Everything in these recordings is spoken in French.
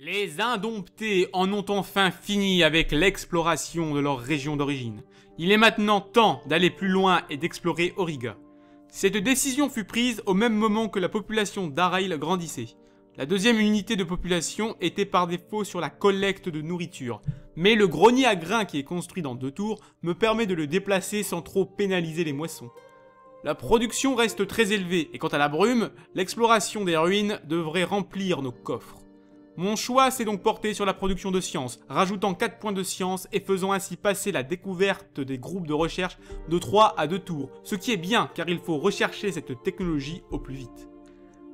Les Indomptés en ont enfin fini avec l'exploration de leur région d'origine. Il est maintenant temps d'aller plus loin et d'explorer Auriga. Cette décision fut prise au même moment que la population d'Arail grandissait. La deuxième unité de population était par défaut sur la collecte de nourriture, mais le grenier à grains qui est construit dans 2 tours me permet de le déplacer sans trop pénaliser les moissons. La production reste très élevée, et quant à la brume, l'exploration des ruines devrait remplir nos coffres. Mon choix s'est donc porté sur la production de science, rajoutant 4 points de science et faisant ainsi passer la découverte des groupes de recherche de 3 à 2 tours, ce qui est bien car il faut rechercher cette technologie au plus vite.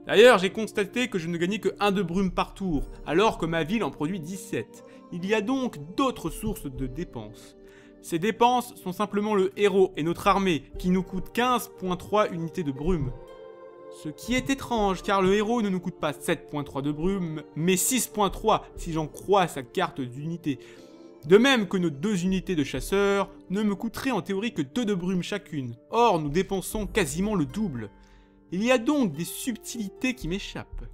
D'ailleurs, j'ai constaté que je ne gagnais que 1 de brume par tour, alors que ma ville en produit 17. Il y a donc d'autres sources de dépenses. Ces dépenses sont simplement le héros et notre armée, qui nous coûtent 15,3 unités de brume. Ce qui est étrange, car le héros ne nous coûte pas 7,3 de brume, mais 6,3 si j'en crois sa carte d'unité. De même que nos 2 unités de chasseurs ne me coûteraient en théorie que 2 de brume chacune. Or, nous dépensons quasiment le double. Il y a donc des subtilités qui m'échappent.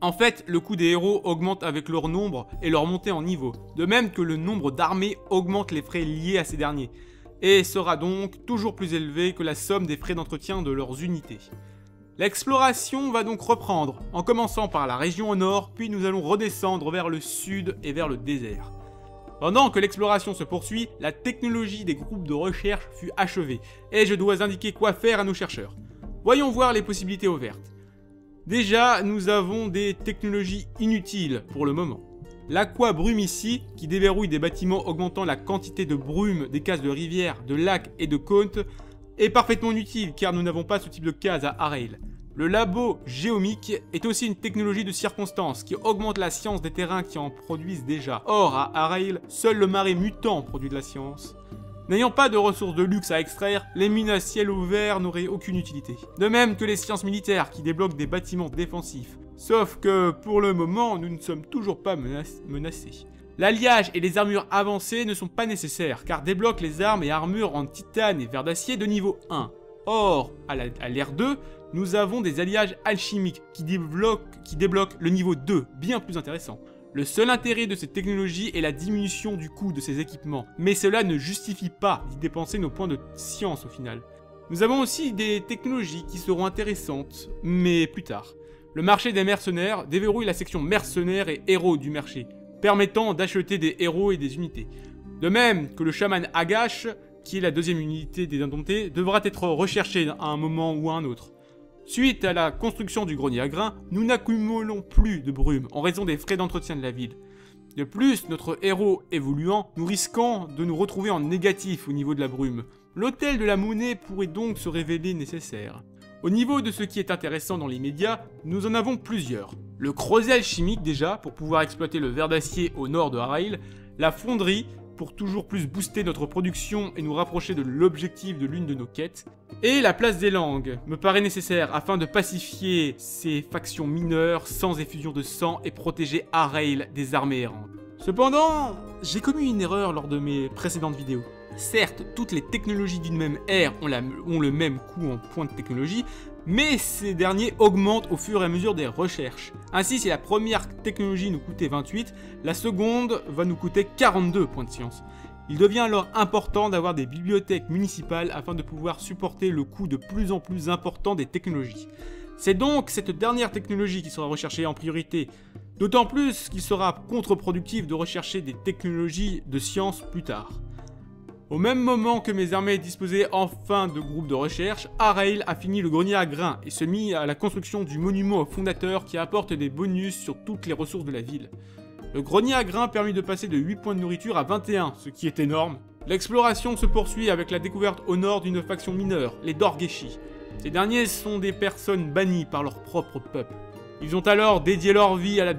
En fait, le coût des héros augmente avec leur nombre et leur montée en niveau, de même que le nombre d'armées augmente les frais liés à ces derniers, et sera donc toujours plus élevé que la somme des frais d'entretien de leurs unités. L'exploration va donc reprendre, en commençant par la région au nord, puis nous allons redescendre vers le sud et vers le désert. Pendant que l'exploration se poursuit, la technologie des groupes de recherche fut achevée, et je dois indiquer quoi faire à nos chercheurs. Voyons voir les possibilités ouvertes. Déjà, nous avons des technologies inutiles pour le moment. L'aqua brume ici, qui déverrouille des bâtiments augmentant la quantité de brume des cases de rivières, de lacs et de côtes, est parfaitement inutile car nous n'avons pas ce type de case à Arail. Le labo géomique est aussi une technologie de circonstance qui augmente la science des terrains qui en produisent déjà. Or, à Arail, seul le marais mutant produit de la science. N'ayant pas de ressources de luxe à extraire, les mines à ciel ouvert n'auraient aucune utilité. De même que les sciences militaires qui débloquent des bâtiments défensifs. Sauf que, pour le moment, nous ne sommes toujours pas menacés. L'alliage et les armures avancées ne sont pas nécessaires, car débloquent les armes et armures en titane et verre d'acier de niveau 1. Or, à l'ère 2, nous avons des alliages alchimiques qui débloquent le niveau 2, bien plus intéressant. Le seul intérêt de cette technologie est la diminution du coût de ces équipements, mais cela ne justifie pas d'y dépenser nos points de science au final. Nous avons aussi des technologies qui seront intéressantes, mais plus tard. Le marché des mercenaires déverrouille la section mercenaires et héros du marché, permettant d'acheter des héros et des unités. De même que le chaman Agash, qui est la deuxième unité des Indomptés, devra être recherché à un moment ou à un autre. Suite à la construction du grenier à grains, nous n'accumulons plus de brume en raison des frais d'entretien de la ville. De plus, notre héros évoluant, nous risquons de nous retrouver en négatif au niveau de la brume. L'hôtel de la monnaie pourrait donc se révéler nécessaire. Au niveau de ce qui est intéressant dans les médias, nous en avons plusieurs. Le creuset alchimique déjà, pour pouvoir exploiter le verre d'acier au nord de Arail, la fonderie, pour toujours plus booster notre production et nous rapprocher de l'objectif de l'une de nos quêtes, et la place des langues, me paraît nécessaire afin de pacifier ces factions mineures sans effusion de sang et protéger Arail des armées errantes. Cependant, j'ai commis une erreur lors de mes précédentes vidéos. Certes, toutes les technologies d'une même ère ont le même coût en points de technologie, mais ces derniers augmentent au fur et à mesure des recherches. Ainsi, si la première technologie nous coûtait 28, la seconde va nous coûter 42 points de science. Il devient alors important d'avoir des bibliothèques municipales afin de pouvoir supporter le coût de plus en plus important des technologies. C'est donc cette dernière technologie qui sera recherchée en priorité, d'autant plus qu'il sera contre-productif de rechercher des technologies de science plus tard. Au même moment que mes armées disposaient enfin de groupes de recherche, Arail a fini le grenier à grains et se mit à la construction du monument au fondateur qui apporte des bonus sur toutes les ressources de la ville. Le grenier à grains permit de passer de 8 points de nourriture à 21, ce qui est énorme. L'exploration se poursuit avec la découverte au nord d'une faction mineure, les Dorgeshi. Ces derniers sont des personnes bannies par leur propre peuple. Ils ont alors dédié leur vie à la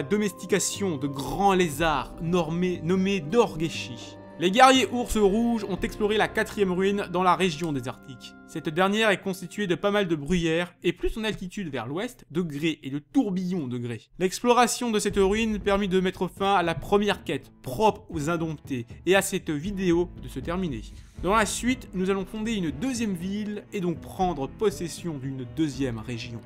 domestication de grands lézards nommés Dorgeshi. Les guerriers ours rouges ont exploré la 4e ruine dans la région désertique. Cette dernière est constituée de pas mal de bruyères, et plus en altitude vers l'ouest, de grès et de tourbillons de grès. L'exploration de cette ruine permit de mettre fin à la première quête, propre aux Indomptés, et à cette vidéo de se terminer. Dans la suite, nous allons fonder une 2e ville, et donc prendre possession d'une 2e région.